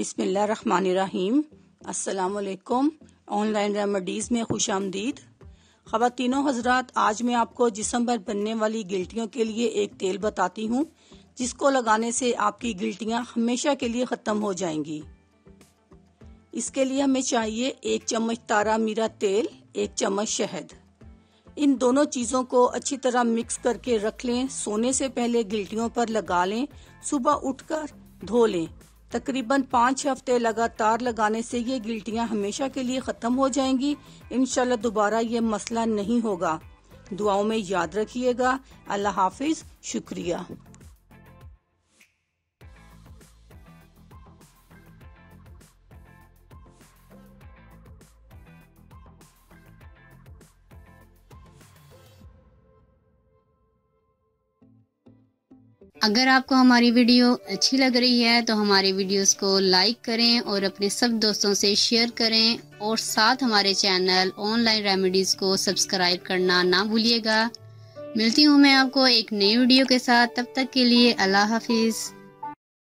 बिस्मिल्लाहिर्रहमानिर्रहीम। अस्सलाम वालेकुम। ऑनलाइन रेमेडीज में खुश आमदीद। ख़वातीनो हजरात, आज मैं आपको जिस्म पर बनने वाली गिल्टियों के लिए एक तेल बताती हूँ जिसको लगाने से आपकी गिल्टियाँ हमेशा के लिए ख़त्म हो जाएंगी। इसके लिए हमें चाहिए 1 चम्मच तारा मीरा तेल, 1 चम्मच शहद। इन दोनों चीज़ों को अच्छी तरह मिक्स करके रख लें। सोने से पहले गिल्टियों पर लगा लें। सुबह उठकर धो लें। तकरीबन 5 हफ्ते लगातार लगाने से ये गिल्टियां हमेशा के लिए ख़त्म हो जाएंगी। इंशाल्लाह दोबारा ये मसला नहीं होगा। दुआओं में याद रखिएगा। अल्लाह हाफिज। शुक्रिया। अगर आपको हमारी वीडियो अच्छी लग रही है तो हमारी वीडियोस को लाइक करें और अपने सब दोस्तों से शेयर करें और साथ हमारे चैनल ऑनलाइन रेमेडीज को सब्सक्राइब करना ना भूलिएगा। मिलती हूँ मैं आपको एक नई वीडियो के साथ। तब तक के लिए अल्लाह हाफिज।